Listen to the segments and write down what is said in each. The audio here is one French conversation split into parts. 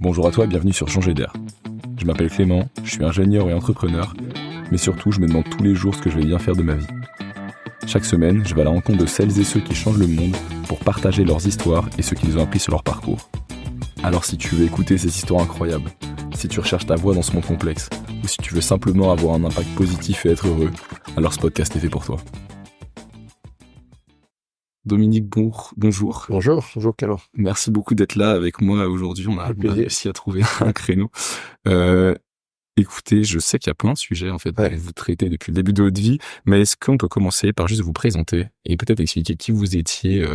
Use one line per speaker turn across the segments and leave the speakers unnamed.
Bonjour à toi et bienvenue sur Changer d'air. Je m'appelle Clément, je suis ingénieur et entrepreneur, mais surtout je me demande tous les jours ce que je vais bien faire de ma vie. Chaque semaine, je vais à la rencontre de celles et ceux qui changent le monde pour partager leurs histoires et ce qu'ils ont appris sur leur parcours. Alors si tu veux écouter ces histoires incroyables, si tu recherches ta voie dans ce monde complexe, ou si tu veux simplement avoir un impact positif et être heureux, alors ce podcast est fait pour toi. Dominique, bonjour.
Bonjour Clément.
Merci beaucoup d'être là avec moi aujourd'hui. On a réussi à trouver un créneau. Écoutez, je sais qu'il y a plein de sujets en fait que vous traitez depuis le début de votre vie, mais est-ce qu'on peut commencer par juste vous présenter et peut-être expliquer qui vous étiez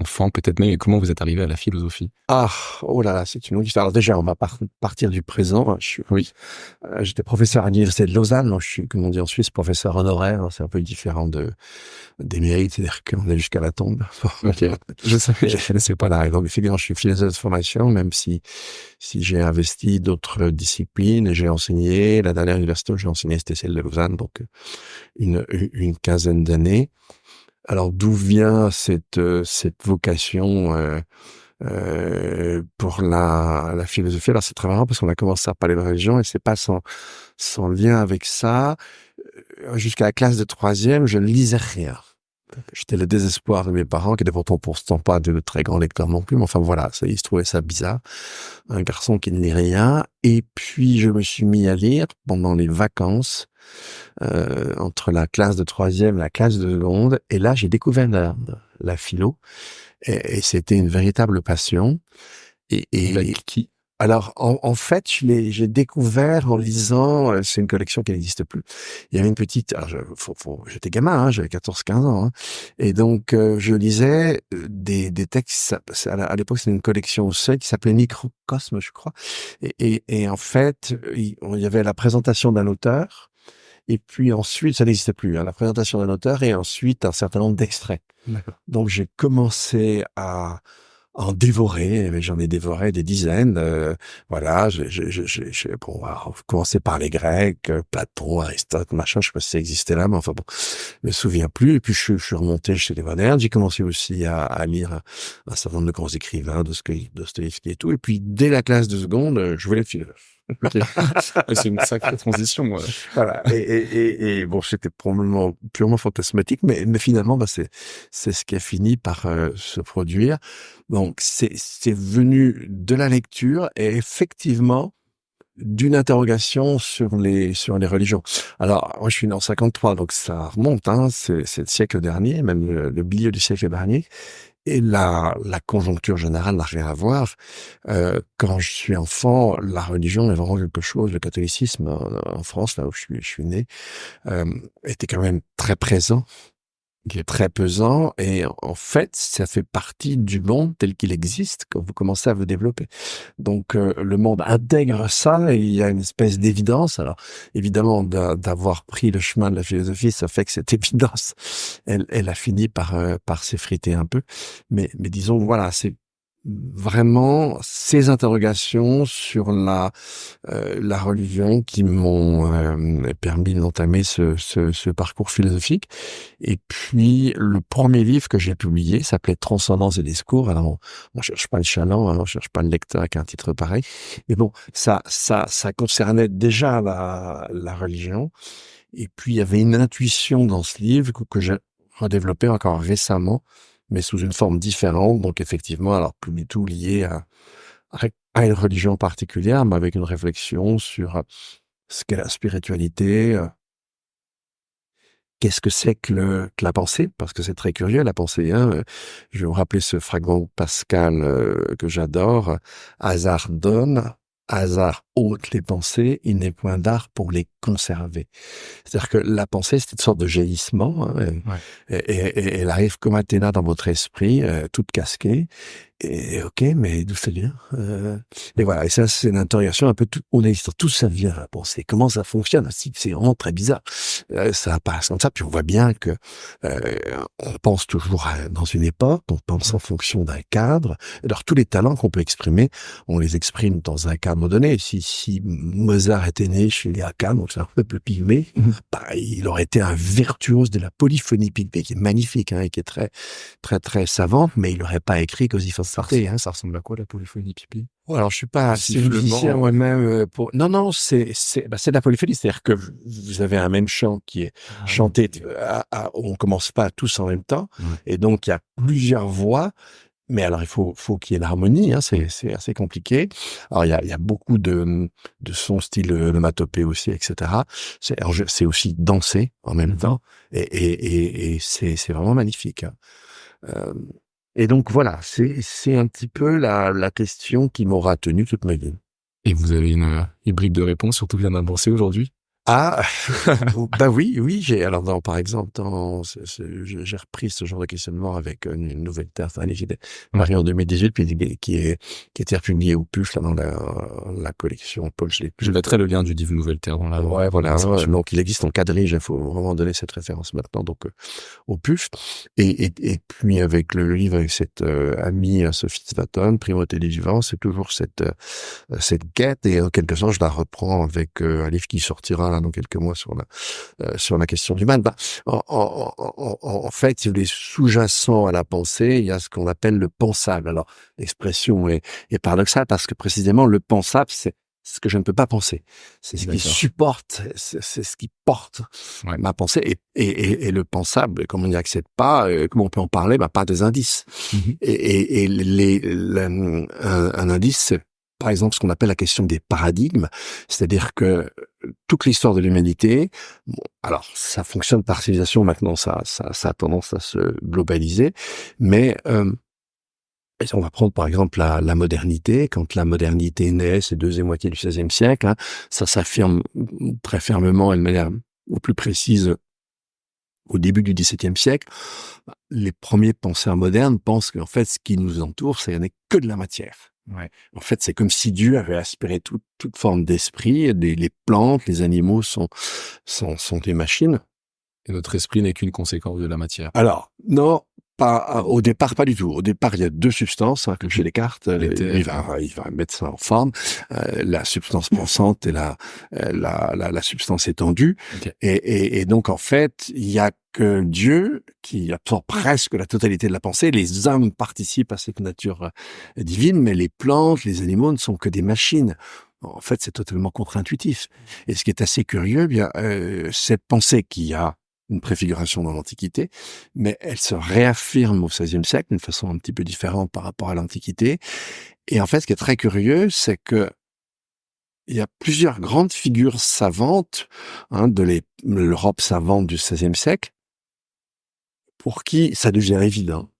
enfant, peut-être même, et comment vous êtes arrivé à la philosophie?
Oh là là, c'est une longue histoire. Alors déjà, on va partir du présent. J'étais professeur à l'université de Lausanne. Donc je suis, comme on dit en Suisse, professeur honoraire. C'est un peu différent des mérites, c'est-à-dire qu'on est jusqu'à la tombe.
Ok.
Je connaissais pas la règle. Donc effectivement, je suis philosophe de formation, même si j'ai investi d'autres disciplines et j'ai enseigné. La dernière université où j'ai enseigné, c'était celle de Lausanne, donc une quinzaine d'années. Alors d'où vient cette vocation pour la philosophie? Alors c'est très marrant parce qu'on a commencé à parler de religion et c'est pas sans lien avec ça. Jusqu'à la classe de troisième, je ne lisais rien. J'étais le désespoir de mes parents, qui étaient pourtant pas de très grands lecteurs non plus, mais enfin voilà, ils se trouvaient ça bizarre. Un garçon qui ne lit rien. Et puis je me suis mis à lire pendant les vacances, entre la classe de troisième et la classe de seconde. Et là, j'ai découvert la philo. Et c'était une véritable passion.
Avec qui?
Alors, en fait, j'ai découvert en lisant, c'est une collection qui n'existe plus. Il y avait une petite, alors j'étais gamin, j'avais 14-15 ans, et donc je lisais des textes. À l'époque, c'était une collection au seuil qui s'appelait Microcosme, je crois. Et en fait, il y avait la présentation d'un auteur, et puis ensuite, ça n'existait plus, la présentation d'un auteur, et ensuite un certain nombre d'extraits.
D'accord.
Donc j'ai commencé à en dévorer, mais j'en ai dévoré des dizaines. Voilà, j'ai commencé par les Grecs, Platon, Aristote, machin. Je sais pas si ça existait là, mais enfin bon, je me souviens plus. Et puis je suis remonté chez les modernes. J'ai commencé aussi à lire un certain nombre de grands écrivains, Dostoïevski et tout. Et puis dès la classe de seconde, je voulais être philosophe.
Okay. C'est une sacrée transition. Ouais.
Voilà. Et bon, c'était probablement purement fantasmatique, mais finalement, c'est ce qui a fini par se produire. Donc, c'est venu de la lecture et effectivement d'une interrogation sur les religions. Alors, moi, je suis né en 53, donc ça remonte, c'est le siècle dernier, même le milieu du siècle dernier. Et la conjoncture générale n'a rien à voir. Quand je suis enfant, la religion est vraiment quelque chose. Le catholicisme en France, là où je suis né, était quand même très présent, très pesant. Et en fait, ça fait partie du monde tel qu'il existe quand vous commencez à vous développer. Donc, le monde intègre ça et il y a une espèce d'évidence. Alors, évidemment, d'avoir pris le chemin de la philosophie, ça fait que cette évidence, elle a fini par s'effriter un peu. Mais disons, voilà, c'est vraiment ces interrogations sur la religion qui m'ont permis d'entamer ce parcours philosophique. Et puis le premier livre que j'ai publié s'appelait Transcendance et discours. Alors on cherche pas le chaland, on cherche pas le lecteur avec un titre pareil. Mais bon, ça concernait déjà la religion. Et puis il y avait une intuition dans ce livre que j'ai redéveloppé encore récemment, mais sous une forme différente. Donc effectivement, alors plus du tout lié à une religion particulière, mais avec une réflexion sur ce qu'est la spiritualité, qu'est-ce que c'est que la pensée, parce que c'est très curieux, la pensée. Je vais vous rappeler ce fragment de Pascal que j'adore. Hasard donne, hasard ôte les pensées, il n'est point d'art pour les conserver. C'est-à-dire que la pensée, c'est une sorte de jaillissement, et elle arrive comme Athéna dans votre esprit, toute casquée. Et ok, mais d'où ça vient? Et voilà, et ça, c'est une interrogation un peu tout ça vient, la pensée. Comment ça fonctionne? C'est vraiment très bizarre. Ça passe comme ça, puis on voit bien que on pense toujours dans une époque, on pense en fonction d'un cadre. Alors tous les talents qu'on peut exprimer, on les exprime dans un cadre donné. Si Mozart était né chez les Hakam, donc c'est un peuple pygmée, il aurait été un virtuose de la polyphonie pygmée, qui est magnifique, et qui est très, très, très savante, mais il n'aurait pas écrit Così fan tutte.
Ça ressemble à quoi, la polyphonie pygmée?
Oh, alors, je suis pas assez
Sifflement.
musicien moi-même non, c'est de la polyphonie, c'est-à-dire que vous avez un même chant qui est chanté, on commence pas tous en même temps, et donc il y a plusieurs voix. Mais alors, il faut qu'il y ait l'harmonie, c'est assez compliqué. Alors, il y a beaucoup de sons style l'onomatopée aussi, etc. C'est aussi danser en même temps, et c'est vraiment magnifique. Et donc voilà, c'est un petit peu la question qui m'aura tenu toute ma vie.
Et vous avez une brique de réponse, surtout bien avancée aujourd'hui?
Ah, bah oui, par exemple, j'ai repris ce genre de questionnement avec une nouvelle terre, Marie en 2018, puis qui était republiée au PUF, là, dans la collection Paul.
Je mettrai le lien du livre Nouvelle Terre dans la.
Ouais, voilà. Donc, il existe en quadrige, il faut vraiment donner cette référence maintenant, donc, au PUF. Et puis, avec le livre, avec cette, amie, Sophie Svaton, Primauté des vivants, c'est toujours cette quête, et en quelque sorte, je la reprends avec, un livre qui sortira dans quelques mois sur la question du mal. En fait, les sous-jacents à la pensée, il y a ce qu'on appelle le pensable. Alors, l'expression est paradoxale parce que précisément le pensable, c'est ce que je ne peux pas penser. C'est ce qui supporte, c'est ce qui porte ma pensée. Et le pensable, comme on n'y accède pas, comment on peut en parler? Pas des indices. Et un indice, c'est par exemple ce qu'on appelle la question des paradigmes, c'est-à-dire que toute l'histoire de l'humanité, alors ça fonctionne par civilisation, maintenant ça a tendance à se globaliser, mais on va prendre par exemple la modernité. Quand la modernité naît, c'est deuxième moitié du XVIe siècle, ça s'affirme très fermement et de manière au plus précise au début du XVIIe siècle. Les premiers penseurs modernes pensent qu'en fait, ce qui nous entoure, ça n'est que de la matière.
Ouais.
En fait, c'est comme si Dieu avait aspiré toute forme d'esprit. Les plantes, les animaux sont des machines.
Et notre esprit n'est qu'une conséquence de la matière.
Alors, non, au départ, pas du tout. Au départ, il y a deux substances, comme chez Descartes. Il va mettre ça en forme. La substance pensante et la substance étendue.
Okay.
Et donc, en fait, il y a que Dieu qui absorbe presque la totalité de la pensée. Les hommes participent à cette nature divine, mais les plantes, les animaux ne sont que des machines. En fait, c'est totalement contre-intuitif. Et ce qui est assez curieux, cette pensée qui a une préfiguration dans l'Antiquité, mais elle se réaffirme au XVIe siècle d'une façon un petit peu différente par rapport à l'Antiquité. Et en fait, ce qui est très curieux, c'est que il y a plusieurs grandes figures savantes de l'Europe savante du XVIe siècle, pour qui ça devient évident.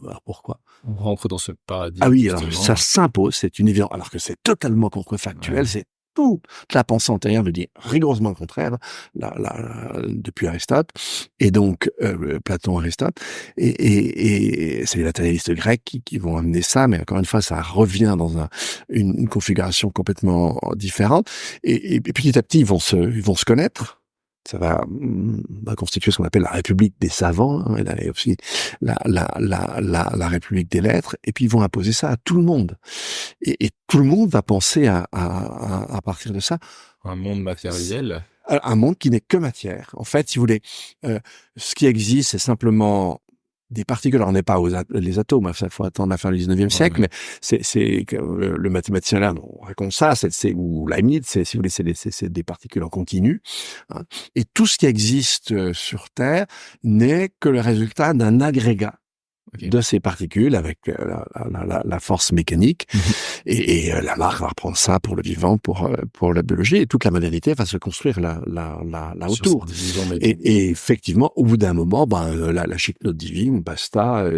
Alors pourquoi?
On rentre dans ce paradigme.
Ah oui, alors ça s'impose, c'est une évidence, alors que c'est totalement contrefactuel, c'est toute la pensée antérieure me dit rigoureusement le contraire, depuis Aristote, et donc Platon, Aristote, et c'est les matérialistes grecs qui vont amener ça, mais encore une fois, ça revient dans une configuration complètement différente, et petit à petit, ils vont se connaître. Ça va constituer ce qu'on appelle la République des savants, et aussi la République des lettres, et puis ils vont imposer ça à tout le monde. Et tout le monde va penser à partir de ça.
Un monde matériel.
Un monde qui n'est que matière. En fait, si vous voulez, ce qui existe, c'est simplement des particules. Alors, on n'est pas les atomes, ça faut attendre la fin du 19e siècle, mais c'est le mathématicien là, on raconte ça, ou Leibniz, si vous voulez, c'est des particules en continu, et tout ce qui existe sur Terre n'est que le résultat d'un agrégat de ces particules avec la force mécanique, et Lamarck va reprendre ça pour le vivant, pour la biologie, et toute la modernité va se construire là autour. Et effectivement, au bout d'un moment, la chicnote divine, basta,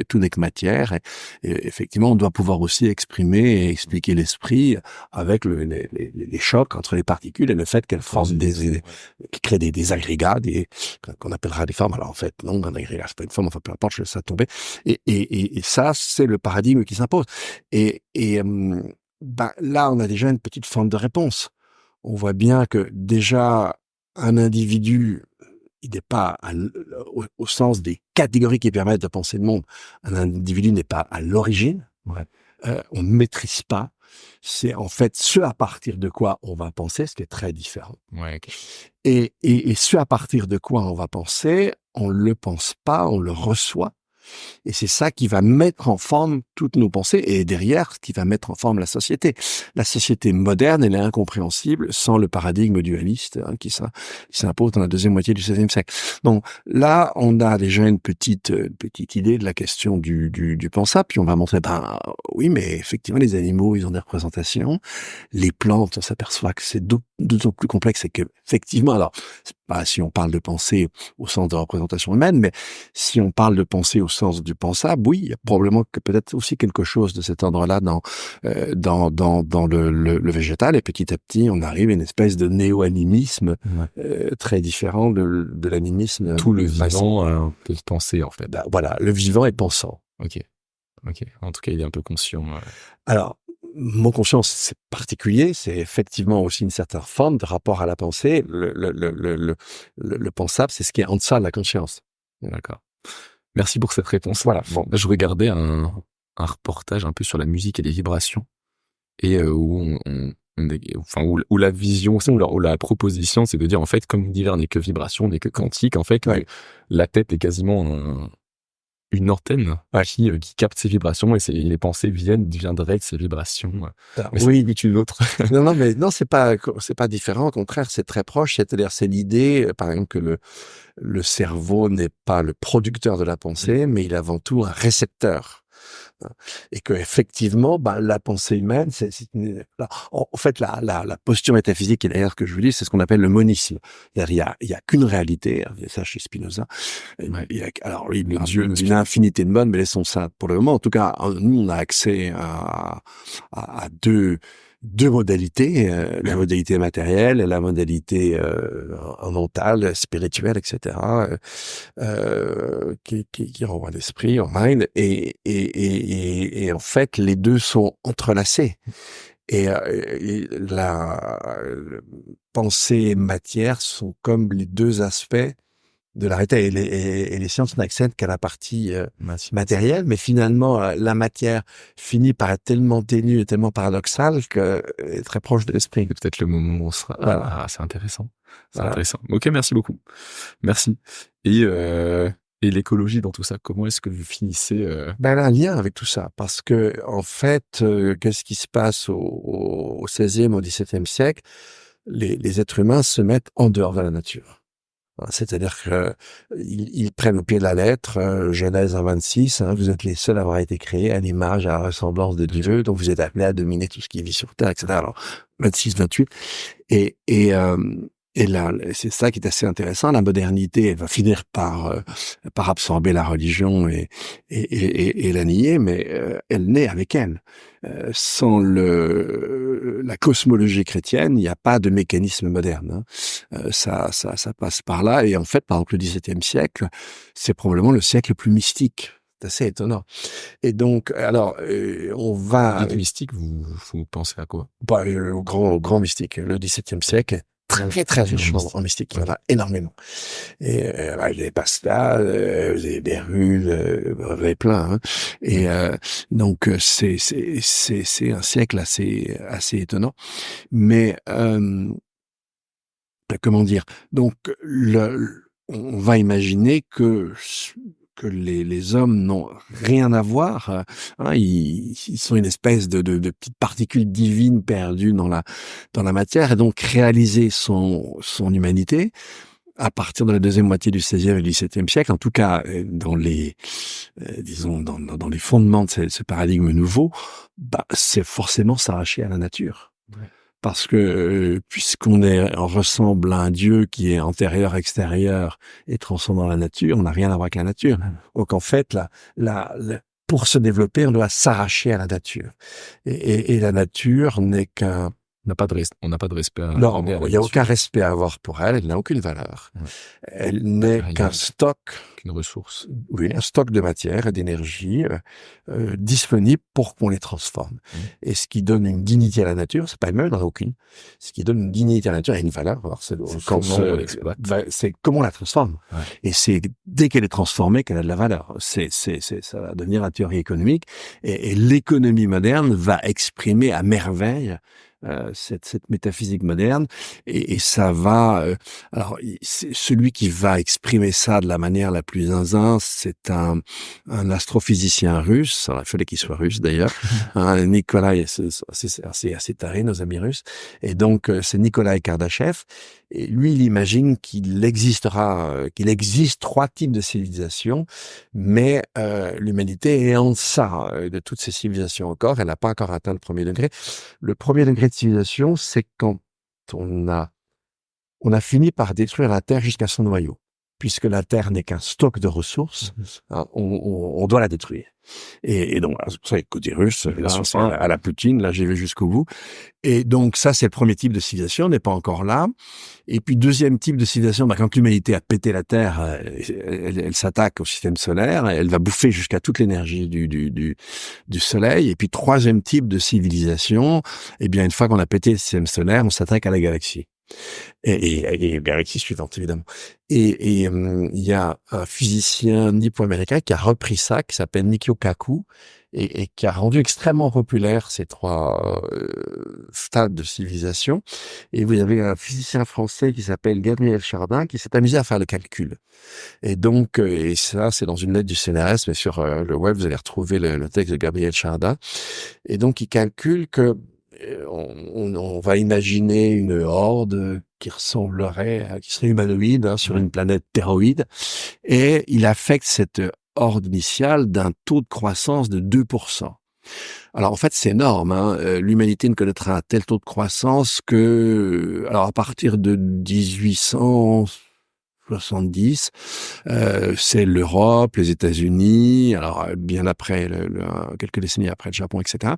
tout n'est que matière, et effectivement, on doit pouvoir aussi exprimer et expliquer l'esprit avec les chocs entre les particules et le fait qu'elles forment qui créent des agrégats, qu'on appellera des formes. Alors en fait, non, un agrégat, c'est pas une forme, enfin peu importe, je laisse ça tomber. Et ça, c'est le paradigme qui s'impose. Et là, on a déjà une petite forme de réponse. On voit bien que déjà, un individu, il n'est pas au sens des catégories qui permettent de penser le monde. Un individu n'est pas à l'origine. on ne maîtrise pas. C'est en fait ce à partir de quoi on va penser, ce qui est très différent.
Ouais, ok.
Et ce à partir de quoi on va penser, on le pense pas, on le reçoit. Et c'est ça qui va mettre en forme toutes nos pensées et derrière, ce qui va mettre en forme la société. La société moderne, elle est incompréhensible sans le paradigme dualiste qui s'impose dans la deuxième moitié du XVIe siècle. Donc là, on a déjà une petite idée de la question du pensable, puis on va montrer, oui, mais effectivement, les animaux, ils ont des représentations. Les plantes, on s'aperçoit que c'est d'autant plus complexe et que, effectivement, alors, c'est pas si on parle de pensée au sens de représentation humaine, mais si on parle de pensée au sens du pensable, oui, il y a probablement que peut-être aussi quelque chose de cet ordre-là dans le végétal, et petit à petit, on arrive à une espèce de néo-animisme très différent de l'animisme.
Tout le vivant peut penser, en fait.
Voilà, le vivant est pensant.
Ok. En tout cas, il est un peu conscient.
Alors, mot conscience, c'est particulier, c'est effectivement aussi une certaine forme de rapport à la pensée. Le pensable, c'est ce qui est en deçà de la conscience.
D'accord. Merci pour cette réponse.
Voilà. Bon.
Je regardais un reportage un peu sur la musique et les vibrations, et où où la vision, ou la proposition, c'est de dire, en fait, comme l'univers n'est que vibration, n'est que quantique, en fait, la tête est quasiment une antenne qui capte ces vibrations, et les pensées viendraient de ces vibrations. Mais
oui,
c'est une autre.
non, c'est pas différent. Au contraire, c'est très proche. C'est-à-dire, c'est l'idée, par exemple, que le cerveau n'est pas le producteur de la pensée, mais il est avant tout un récepteur. Et que effectivement, la pensée humaine, en fait, la posture métaphysique, et d'ailleurs que je vous dis, c'est ce qu'on appelle le monisme. Il y a qu'une réalité, ça chez Spinoza. Alors oui, Dieu, une infinité de modes, mais laissons ça pour le moment. En tout cas, nous, on a accès à deux modalités, la modalité matérielle et la modalité mentale, spirituelle, etc., qui renvoie l'esprit, au mind, et en fait, les deux sont entrelacés. Et la pensée et matière sont comme les deux aspects de la réalité, et les sciences n'accèdent qu'à la partie matérielle, mais finalement, la matière finit par être tellement ténue et tellement paradoxale qu'elle est très proche de l'esprit.
C'est peut-être le moment où on sera...
Voilà.
c'est intéressant.
Voilà.
Intéressant. Ok, merci beaucoup. Merci. Et l'écologie dans tout ça, comment est-ce que vous finissez
Elle a un lien avec tout ça, parce que en fait, qu'est-ce qui se passe au XVIe, au XVIIe siècle? Les êtres humains se mettent en dehors de la nature. C'est-à-dire que ils prennent au pied de la lettre, Genèse 1:26, vous êtes les seuls à avoir été créés à l'image, à la ressemblance de Dieu, donc vous êtes appelés à dominer tout ce qui vit sur Terre, etc. Alors 26, 28, et là, c'est ça qui est assez intéressant. La modernité, elle va finir par absorber la religion et la nier, mais elle naît avec elle. Sans la cosmologie chrétienne, il n'y a pas de mécanisme moderne. Ça passe par là. Et en fait, par exemple, le XVIIe siècle, c'est probablement le siècle le plus mystique. C'est assez étonnant. Et donc, alors, on va...
mystique, vous pensez à quoi?
Au grand mystique. Le XVIIe siècle, très très riche en mystique, il y en a énormément. Et les pastas, les Bérulle, vous avez plein. Et donc c'est un siècle assez étonnant. Mais comment dire? Donc on va imaginer que les hommes n'ont rien à voir. Ils sont une espèce de petite particule divine perdue dans la matière, et donc réaliser son humanité à partir de la deuxième moitié du XVIe et du XVIIe siècle, en tout cas dans les dans les fondements de ce paradigme nouveau, c'est forcément s'arracher à la nature. Ouais. Parce que puisqu'on ressemble à un Dieu qui est antérieur, extérieur et transcendant la nature, on n'a rien à voir avec la nature. Donc en fait, pour se développer, on doit s'arracher à la nature. Et la nature n'est qu'un
n'a pas de respect à
Non,
donner à la
il n'y a
nature.
aucun respect à avoir pour elle. Elle n'a aucune valeur.
Ouais.
Elle n'est
Matériel.
qu'un stock,
Qu'une ressource.
oui, un stock de matière et d'énergie disponible pour qu'on les transforme. Et ce qui donne une dignité à la nature, c'est pas humain, il n'en a aucune. Ce qui donne une dignité à la nature et une valeur, alors c'est
Comment on l'exploite.
c'est comment on la transforme.
Ouais.
Et c'est dès qu'elle est transformée qu'elle a de la valeur. Ça va devenir la théorie économique. Et l'économie moderne va exprimer à merveille cette métaphysique moderne, et ça va. Alors, c'est celui qui va exprimer ça de la manière la plus zinzin, c'est un astrophysicien russe. Alors, il fallait qu'il soit russe d'ailleurs. Nikolai, c'est assez taré, nos amis russes. Et donc, c'est Nikolai Kardashev. Et lui, il imagine qu'il existe 3 types de civilisations, mais l'humanité est en deçà de toutes ces civilisations encore. Elle n'a pas encore atteint le premier degré. Le premier degré de civilisation, c'est quand on a fini par détruire la Terre jusqu'à son noyau. Puisque la Terre n'est qu'un stock de ressources, on doit la détruire. Et donc, c'est pour ça, côté russe, là, à la Poutine, là, j'ai vu jusqu'au bout. Et donc, ça, c'est le premier type de civilisation, on n'est pas encore là. Et puis, deuxième type de civilisation, quand l'humanité a pété la Terre, elle s'attaque au système solaire, elle va bouffer jusqu'à toute l'énergie du Soleil. Et puis, troisième type de civilisation, eh bien, une fois qu'on a pété le système solaire, on s'attaque à la galaxie. Et galaxie suivante, évidemment. Et il y a un physicien nippo-américain qui a repris ça, qui s'appelle Mikio Kaku, et qui a rendu extrêmement populaire ces 3 stades de civilisation. Et vous avez un physicien français qui s'appelle Gabriel Chardin, qui s'est amusé à faire le calcul. Et donc, et ça, c'est dans une lettre du CNRS, mais sur le web, vous allez retrouver le texte de Gabriel Chardin. Et donc, il calcule que on va imaginer une horde qui serait humanoïde sur une planète terroïde, et il affecte cette horde initiale d'un taux de croissance de 2%. Alors en fait, c'est énorme. L'humanité ne connaîtra un tel taux de croissance que, alors à partir de 1870, c'est l'Europe, les États-Unis, alors bien après, quelques décennies après le Japon, etc.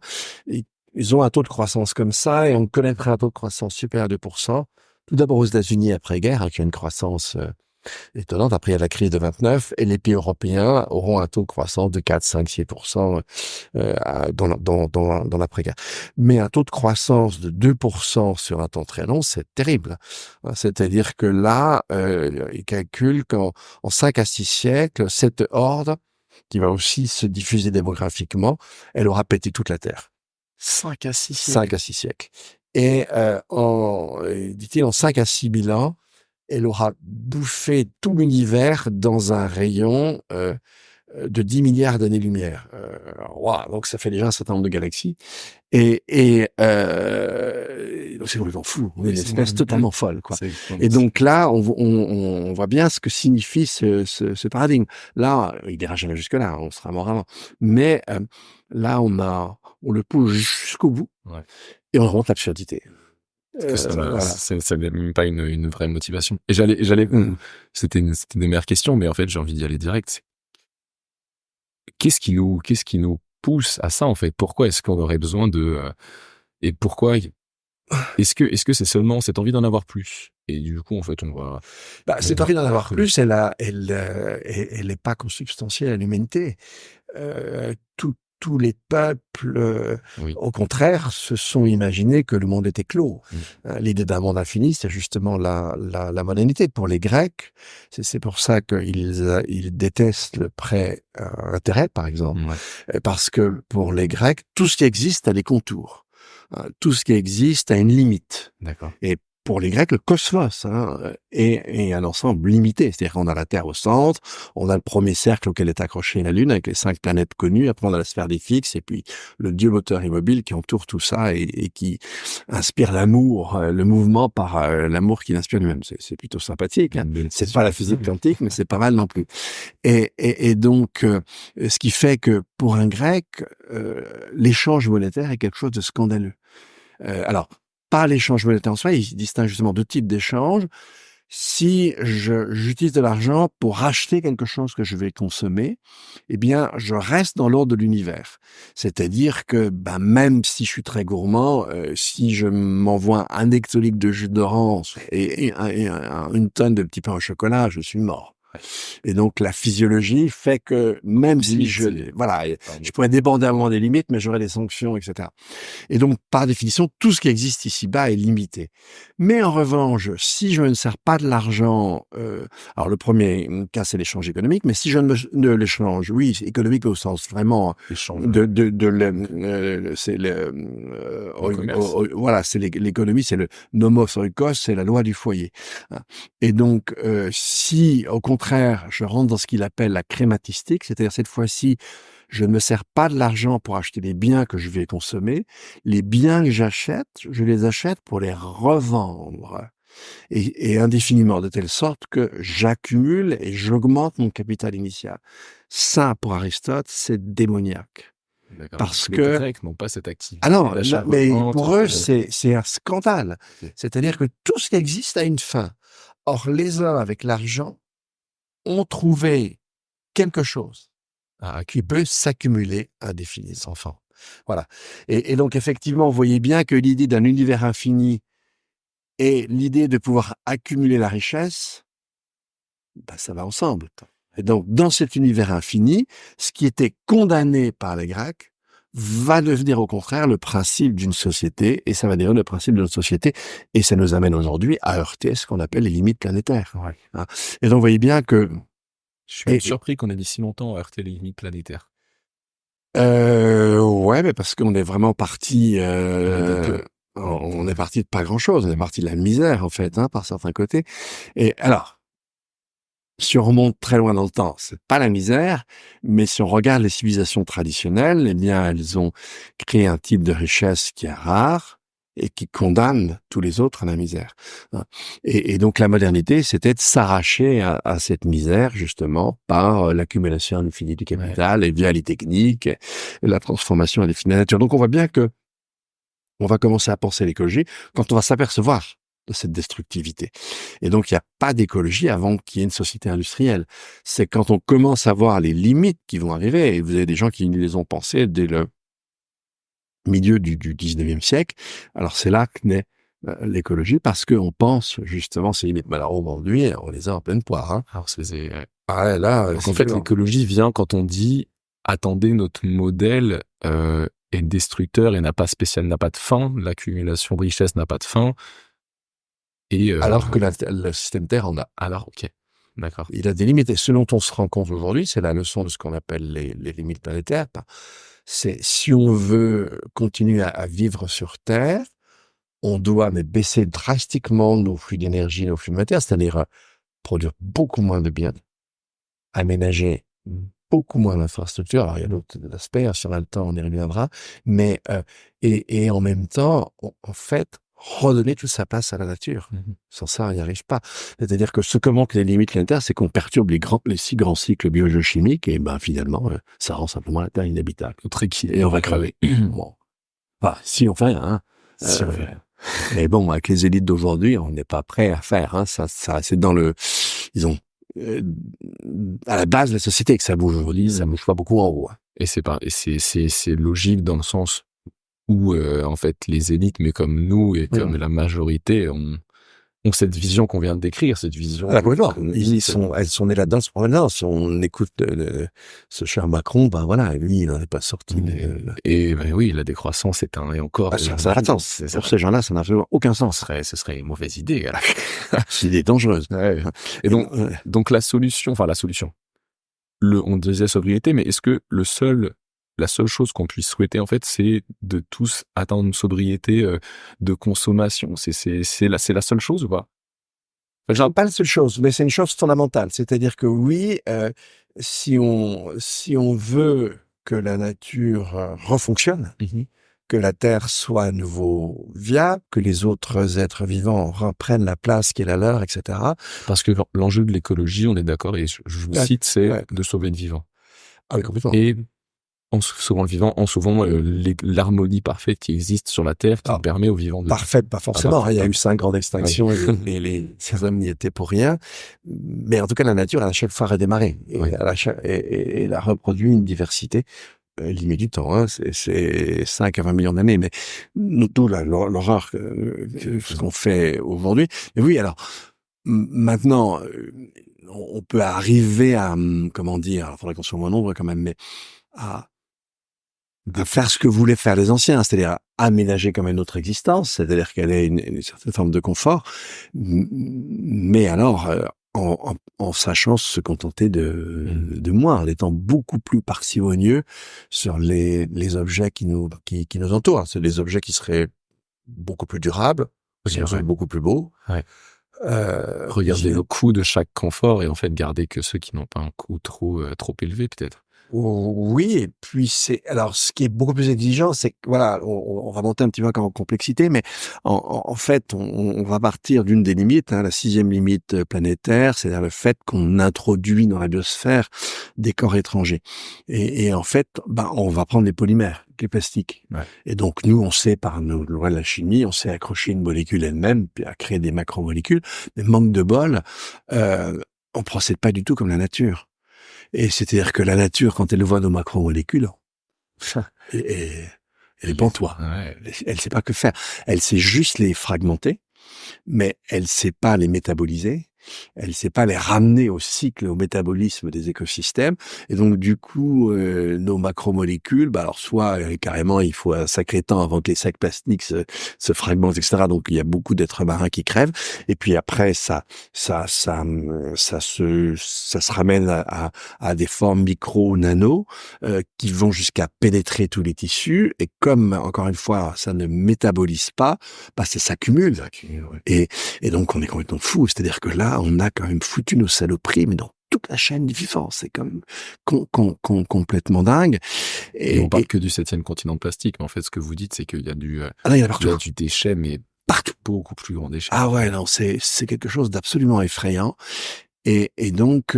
Ils ont un taux de croissance comme ça, et on connaîtrait un taux de croissance supérieur à 2%. Tout d'abord aux États-Unis après-guerre, qui a une croissance étonnante. Après, il y a la crise de 29, et les pays européens auront un taux de croissance de 4, 5, 6% dans l'après-guerre. Mais un taux de croissance de 2% sur un temps très long, c'est terrible. C'est-à-dire que là, ils calculent qu'en 5 à 6 siècles, cette horde, qui va aussi se diffuser démographiquement, elle aura pété toute la Terre.
5 à 6 siècles.
5 à 6 siècles. Et dit-il, en 5 à 6 000 ans, elle aura bouffé tout l'univers dans un rayon de 10 milliards d'années-lumière. Donc ça fait déjà un certain nombre de galaxies. Et donc c'est complètement fou. On est une espèce totalement folle, quoi. Et donc là, on voit bien ce que signifie ce paradigme. Là, il n'ira jamais jusque-là, on sera mort avant. Mais là, on le pousse jusqu'au bout, et on remonte l'absurdité.
Ça n'est même pas une vraie motivation. Et c'était une des meilleures questions, mais en fait, j'ai envie d'y aller direct. Qu'est-ce qui nous pousse à ça, en fait? Pourquoi est-ce qu'on aurait besoin et pourquoi est-ce que c'est seulement cette envie d'en avoir plus? Et du coup, en fait, on va...
cette envie d'en avoir plus, elle est pas consubstantielle à l'humanité. Tous les peuples, au contraire, se sont imaginés que le monde était clos. L'idée d'un monde infini, c'est justement la modernité. Pour les Grecs, c'est pour ça qu'ils détestent le prêt intérêt, par exemple. Parce que pour les Grecs, tout ce qui existe a des contours. Tout ce qui existe a une limite.
D'accord.
Et pour les Grecs, le cosmos est un ensemble limité. C'est-à-dire qu'on a la Terre au centre, on a le premier cercle auquel est accrochée la Lune avec les 5 planètes connues, après on a la sphère des fixes, et puis le dieu moteur immobile qui entoure tout ça et qui inspire l'amour, le mouvement par l'amour qu'il inspire lui-même. C'est plutôt sympathique. C'est pas la physique quantique, mais c'est pas mal non plus. Et donc, ce qui fait que pour un Grec, l'échange monétaire est quelque chose de scandaleux. Alors, pas l'échange monétaire en soi, il distingue justement 2 types d'échanges. Si j'utilise de l'argent pour acheter quelque chose que je vais consommer, eh bien, je reste dans l'ordre de l'univers. C'est-à-dire que, même si je suis très gourmand, si je m'envoie un hectolitre de jus d'orange une tonne de petits pains au chocolat, je suis mort. Et donc, la physiologie fait que même si je pourrais déborder à un moment des limites, mais j'aurais des sanctions, etc. Et donc, par définition, tout ce qui existe ici-bas est limité. Mais en revanche, si je ne sers pas de l'argent, alors le premier cas, c'est l'échange économique, mais si je ne l'échange, oui, économique au sens vraiment c'est voilà, c'est l'économie, c'est le nomos oikos, c'est la loi du foyer. Et donc, si au contraire, je rentre dans ce qu'il appelle la crématistique, c'est-à-dire cette fois-ci, je ne me sers pas de l'argent pour acheter les biens que je vais consommer. Les biens que j'achète, je les achète pour les revendre. Et indéfiniment, de telle sorte que j'accumule et j'augmente mon capital initial. Ça, pour Aristote, c'est démoniaque.
D'accord.
Parce
Les
que...
Grecs n'ont pas cette activité.
Alors, mais
d'achat-revente.
pour eux, c'est un scandale.
Ok.
C'est-à-dire que tout ce qui existe a une fin. Or, les hommes, avec l'argent, ont trouvé quelque chose qui peut s'accumuler indéfiniment, sans fin. Voilà. Et donc, effectivement, vous voyez bien que l'idée d'un univers infini et l'idée de pouvoir accumuler la richesse, ça va ensemble. Et donc, dans cet univers infini, ce qui était condamné par les Grecs va devenir au contraire le principe d'une société, et ça va devenir le principe d'une société, et ça nous amène aujourd'hui à heurter ce qu'on appelle les limites planétaires.
Ouais.
Hein. Et donc, vous voyez bien que...
Je suis surpris qu'on ait mis si longtemps à heurter les limites planétaires.
Ouais, mais parce qu'on est vraiment parti... on est parti de pas grand-chose, on est parti de la misère, en fait, par certains côtés. Et alors, si on remonte très loin dans le temps, c'est pas la misère, mais si on regarde les civilisations traditionnelles, eh bien, elles ont créé un type de richesse qui est rare et qui condamne tous les autres à la misère. Et donc, la modernité, c'était de s'arracher à cette misère, justement, par l'accumulation infinie du capital, et via les techniques, et la transformation indéfinie de la nature. Donc, on voit bien que on va commencer à penser l'écologie quand on va s'apercevoir de cette destructivité. Et donc, il n'y a pas d'écologie avant qu'il y ait une société industrielle. C'est quand on commence à voir les limites qui vont arriver, et vous avez des gens qui les ont pensées dès le milieu du 19e siècle. Alors, c'est là que naît l'écologie, parce qu'on pense justement ces limites. Mais alors, aujourd'hui, on les a en pleine poire.
Alors,
Là,
donc, en fait, l'écologie vient quand on dit « attendez, notre modèle est destructeur et n'a pas de fin, l'accumulation de richesse n'a pas de fin ».
Alors que le système Terre en a.
Alors, ok, d'accord.
Il a des limites. Et ce dont on se rend compte aujourd'hui, c'est la leçon de ce qu'on appelle les limites planétaires. C'est si on veut continuer à vivre sur Terre, on doit baisser drastiquement nos flux d'énergie, nos flux de matière, c'est-à-dire produire beaucoup moins de biens, aménager beaucoup moins d'infrastructures. Alors, il y a d'autres aspects, si on a le temps, on y reviendra. Mais, et en même temps, en fait, redonner toute sa place à la nature. Sans ça, on n'y arrive pas. C'est-à-dire que ce que manquent les limites planétaires, c'est qu'on perturbe les 6 grands cycles biogéochimiques, et finalement, ça rend simplement la Terre inhabitable. Et on va crever. Bon. Enfin, si on fait rien,
Si on fait rien.
Mais bon, avec les élites d'aujourd'hui, on n'est pas prêt à faire. Ça, c'est dans le, disons, à la base de la société que ça bouge aujourd'hui. Ça bouge pas beaucoup en haut.
Et c'est logique dans le sens où en fait les élites, mais comme nous et comme la majorité, ont cette vision qu'on vient de décrire, cette vision.
Elles sont nées là-dedans, maintenant. Si on écoute ce cher Macron, lui, il n'en est pas sorti.
Et oui, la décroissance est encore.
Ça n'a sens. Pour ces gens-là, ça n'a absolument aucun sens.
Ce serait une mauvaise idée.
C'est une idée dangereuse.
Ouais. Et donc la solution. On disait sobriété, mais est-ce que la seule chose qu'on puisse souhaiter, en fait, c'est de tous atteindre une sobriété de consommation. C'est la seule chose ou pas?
Pas la seule chose, mais c'est une chose fondamentale. C'est-à-dire que oui, si on veut que la nature refonctionne, que la Terre soit à nouveau viable, que les autres êtres vivants reprennent la place qui est la leur, etc.
Parce que l'enjeu de l'écologie, on est d'accord, et je vous cite, c'est de sauver le vivant.
Ah oui, complètement.
Et sauvant le vivant, en sauvant l'harmonie parfaite qui existe sur la Terre, qui permet aux vivants de...
Parfaite, pas forcément. Il y a eu 5 grandes extinctions
Oui.
et ces hommes n'y étaient pour rien. Mais en tout cas, la nature, elle a à chaque fois redémarré. Et
Oui.
elle a reproduit une diversité limite du temps. Hein. C'est 5 à 20 millions d'années. Mais nous, l'horreur ce qu'on fait aujourd'hui. Mais oui, alors, maintenant, on peut arriver à, comment dire, il faudrait qu'on soit moins nombreux quand même, mais à faire ce que voulaient faire les anciens, c'est-à-dire aménager comme une autre existence, c'est-à-dire qu'elle ait une certaine forme de confort, mais alors en sachant se contenter de moins, en étant beaucoup plus parcimonieux sur les objets qui nous entourent. C'est des objets qui seraient beaucoup plus durables, qui seraient beaucoup plus beaux.
Ouais. Regarder le coût de chaque confort et en fait garder que ceux qui n'ont pas un coût trop élevé peut-être.
Oui, et puis alors ce qui est beaucoup plus exigeant, c'est que voilà, on va monter un petit peu en complexité, mais en fait, on va partir d'une des limites, hein, la 6e limite planétaire, c'est-à-dire le fait qu'on introduit dans la biosphère des corps étrangers. Et en fait, on va prendre les polymères, les plastiques.
Ouais.
Et donc nous, on sait par nos lois de la chimie, on sait accrocher une molécule elle-même, puis à créer des macromolécules. Mais manque de bol, on procède pas du tout comme la nature. Et c'est-à-dire que la nature, quand elle voit nos macromolécules, elle est pantois.
Ouais.
Elle sait pas que faire. Elle sait juste les fragmenter, mais elle sait pas les métaboliser. Elle sait pas les ramener au cycle, au métabolisme des écosystèmes. Et donc, du coup, nos macromolécules, alors soit carrément, il faut un sacré temps avant que les sacs plastiques se fragmentent, etc. Donc, il y a beaucoup d'êtres marins qui crèvent. Et puis après, ça se ramène à des formes micro-nano qui vont jusqu'à pénétrer tous les tissus. Et comme, encore une fois, ça ne métabolise pas, ça s'accumule.
Ouais.
Et donc, on est complètement fou. C'est-à-dire que là, on a quand même foutu nos saloperies, mais dans toute la chaîne du vivant. C'est comme complètement dingue.
Et on parle que du 7e continent de plastique, mais en fait, ce que vous dites, c'est qu'il y a
il y en a partout.
Il y a du déchet, mais
partout.
Beaucoup plus grand déchet.
Ah ouais, non, c'est quelque chose d'absolument effrayant. Et donc,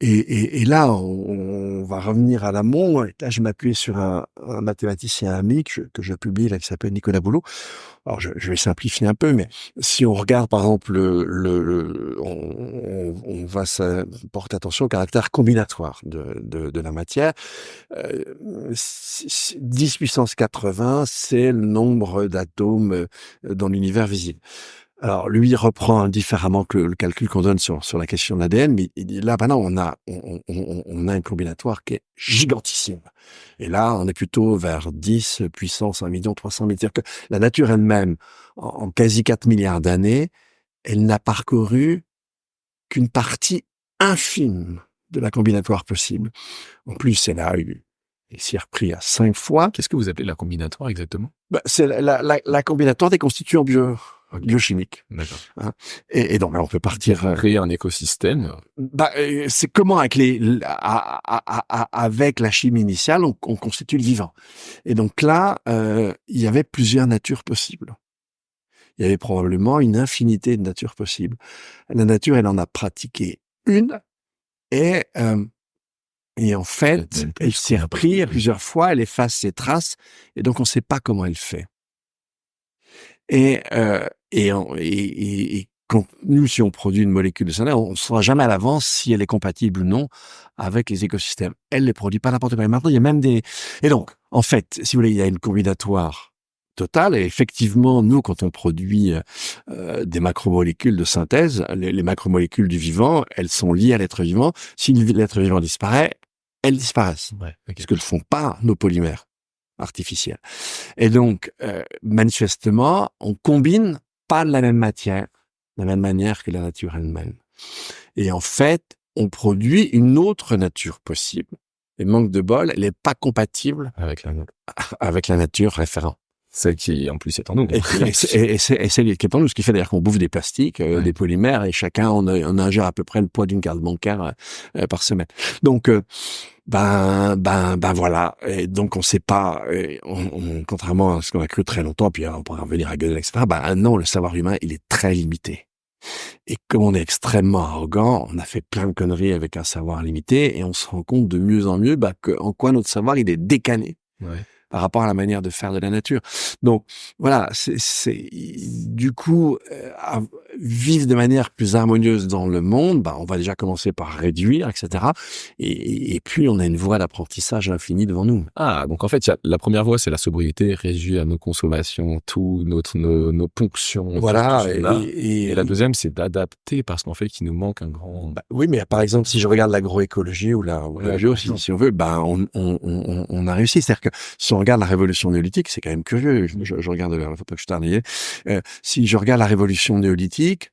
et là, on va revenir à l'amont. Et là, je m'appuie sur un mathématicien ami que je publie là, qui s'appelle Nicolas Boulot. Alors, je vais simplifier un peu, mais si on regarde, par exemple, on va porter attention au caractère combinatoire de la matière. 10 puissance 80, c'est le nombre d'atomes dans l'univers visible. Alors, lui, il reprend différemment que le calcul qu'on donne sur la question de l'ADN, mais il dit là, non, on a un combinatoire qui est gigantissime. Et là, on est plutôt vers 10 puissance 1 300 000. C'est-à-dire que la nature elle-même, en quasi 4 milliards d'années, elle n'a parcouru qu'une partie infime de la combinatoire possible. En plus, elle s'y est repris à 5 fois.
Qu'est-ce que vous appelez la combinatoire exactement?
C'est la combinatoire des constituants biochimiques.
D'accord.
Hein. Et donc, on peut partir...
créer un écosystème.
C'est comment avec la chimie initiale, on constitue le vivant. Et donc là, il y avait plusieurs natures possibles. Il y avait probablement une infinité de natures possibles. La nature, elle en a pratiqué une, et en fait, elle s'est repris plusieurs fois, elle efface ses traces, et donc on ne sait pas comment elle fait. Et quand nous, si on produit une molécule de cyanure, on ne saura jamais à l'avance si elle est compatible ou non avec les écosystèmes. Elle les produit pas n'importe quoi. Maintenant, il y a même et donc, en fait, si vous voulez, il y a une combinatoire totale. Et effectivement, nous, quand on produit des macromolécules de synthèse, les macromolécules du vivant, elles sont liées à l'être vivant. Si l'être vivant disparaît, elles disparaissent.
Ouais, okay.
Ce que ne font pas nos polymères artificiels. Et donc, manifestement, on combine pas de la même matière, de la même manière que la nature elle-même. Et en fait, on produit une autre nature possible. Et manque de bol, elle n'est pas compatible avec la nature référente.
Celle qui, en plus, est en nous.
Et celle qui est en nous, ce qui fait d'ailleurs qu'on bouffe des plastiques, des polymères, et chacun, on ingère à peu près le poids d'une carte bancaire par semaine. Donc, voilà. Et donc, on sait pas, contrairement à ce qu'on a cru très longtemps, puis on pourra revenir à Gödel, etc., non, le savoir humain, il est très limité. Et comme on est extrêmement arrogant, on a fait plein de conneries avec un savoir limité et on se rend compte de mieux en mieux en quoi notre savoir il est décalé par rapport à la manière de faire de la nature. Donc voilà, c'est du coup vivre de manière plus harmonieuse dans le monde. On va déjà commencer par réduire, etc. Et puis on a une voie d'apprentissage infinie devant nous.
Ah, donc en fait, la première voie, c'est la sobriété, réduire nos consommations, nos ponctions.
Voilà.
Et la deuxième, c'est d'adapter parce qu'en fait, il nous manque un grand.
Oui, mais par exemple, si je regarde l'agroécologie ou la bio, si on veut, on a réussi. C'est-à-dire que si on regarde la révolution néolithique, c'est quand même curieux. Je regarde, faut pas que je tarde. Si je regarde la révolution néolithique,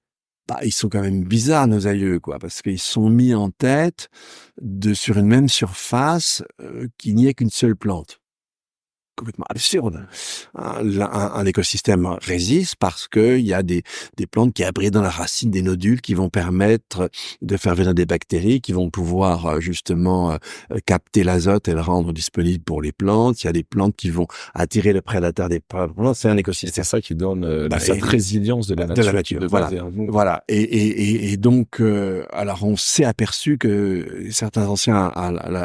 ils sont quand même bizarres, nos aïeux, quoi, parce qu'ils sont mis en tête sur une même surface qu'il n'y ait qu'une seule plante. Complètement absurde. Un écosystème résiste parce que il y a des plantes qui abritent dans la racine des nodules qui vont permettre de faire venir des bactéries qui vont pouvoir justement capter l'azote et le rendre disponible pour les plantes. Il y a des plantes qui vont attirer le prédateur des plantes. C'est un écosystème.
C'est ça qui donne cette résilience de la nature.
Voilà. Et donc, alors on s'est aperçu que certains anciens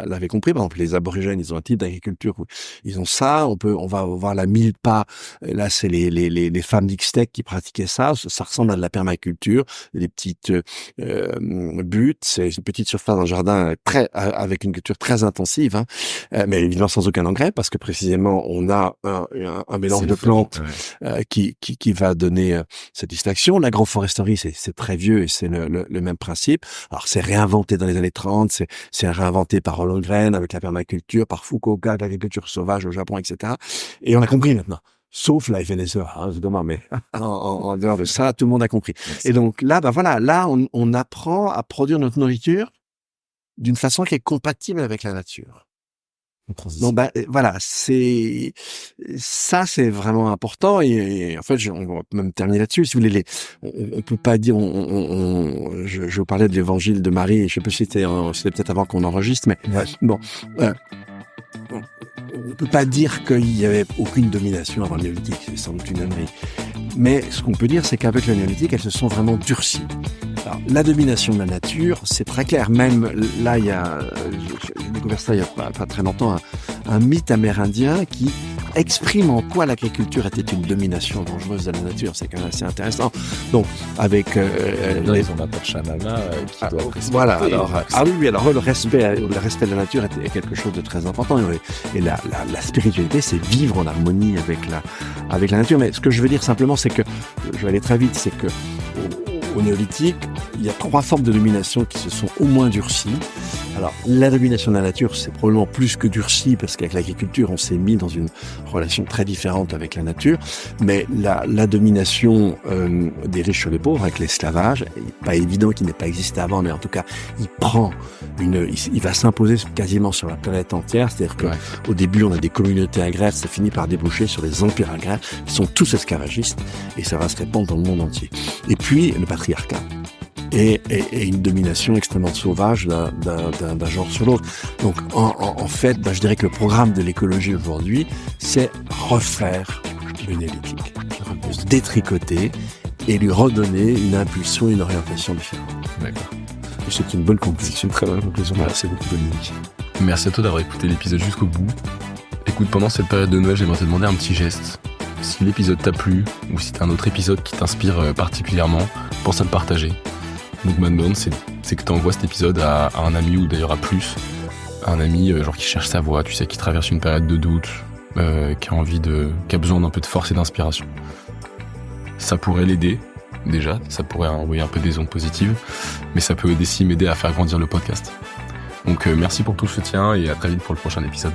l'avaient compris. Par exemple, les aborigènes, ils ont un type d'agriculture où ils ont ça. On va voir la milpa. Là, c'est les femmes d'Ixtec qui pratiquaient ça. Ça ressemble à de la permaculture. Des petites buttes. C'est une petite surface dans le jardin avec une culture très intensive, mais évidemment sans aucun engrais parce que précisément on a un mélange de plantes qui va donner satisfaction. L'agroforesterie, c'est très vieux et c'est le même principe. Alors c'est réinventé dans les années 30. C'est réinventé par Hollengren avec la permaculture, par Fukuoka, l'agriculture sauvage au Japon, etc. Et on a compris maintenant. Sauf la FNSE, c'est dommage, mais en dehors de ça, tout le monde a compris. Et donc là, là, on apprend à produire notre nourriture d'une façon qui est compatible avec la nature. Donc voilà, c'est vraiment important et en fait on va même terminer là-dessus. Si vous voulez, on peut pas dire, je vous parlais de l'évangile de Marie. Je sais pas si c'était peut-être avant qu'on enregistre, mais bon. On peut pas dire qu'il y avait aucune domination avant le néolithique, c'est sans doute une ânerie. Mais ce qu'on peut dire, c'est qu'avec le néolithique, elles se sont vraiment durcies. Alors, la domination de la nature, c'est très clair. Même là, j'ai découvert ça il y a pas très longtemps, un mythe amérindien qui exprime en quoi l'agriculture était une domination dangereuse de la nature. C'est quand même assez intéressant. Donc, avec
ils ont un Pachamama qui doit respecter.
Voilà. Alors, alors le respect de la nature est quelque chose de très important. Et la spiritualité, c'est vivre en harmonie avec la nature. Mais ce que je veux dire simplement, c'est que je vais aller très vite, c'est que au néolithique, il y a 3 formes de domination qui se sont au moins durcies. Alors, la domination de la nature, c'est probablement plus que durci, parce qu'avec l'agriculture, on s'est mis dans une relation très différente avec la nature. Mais la domination des riches sur les pauvres, avec l'esclavage, pas évident qu'il n'ait pas existé avant, mais en tout cas, il va s'imposer quasiment sur la planète entière. C'est-à-dire que au début, on a des communautés agraires, ça finit par déboucher sur des empires agraires qui sont tous esclavagistes, et ça va se répandre dans le monde entier. Et puis, le patriarcat. Et une domination extrêmement sauvage d'un genre sur l'autre. Donc, en fait, je dirais que le programme de l'écologie aujourd'hui, c'est refaire le néolithique, se détricoter et lui redonner une impulsion, une orientation différente.
D'accord.
Et c'est une bonne conclusion.
C'est une très bonne conclusion. Merci beaucoup, Dominique. Merci à toi d'avoir écouté l'épisode jusqu'au bout. Écoute, pendant cette période de Noël, j'aimerais te demander un petit geste. Si l'épisode t'a plu, ou si t'as un autre épisode qui t'inspire particulièrement, pense à le partager. Donc ma demande, c'est que tu envoies cet épisode à un ami, ou d'ailleurs à plus, un ami genre qui cherche sa voie, tu sais, qui traverse une période de doute, qui a besoin d'un peu de force et d'inspiration. Ça pourrait l'aider, déjà, ça pourrait envoyer un peu des ondes positives, mais ça peut aussi m'aider à faire grandir le podcast. Donc merci pour tout le soutien et à très vite pour le prochain épisode.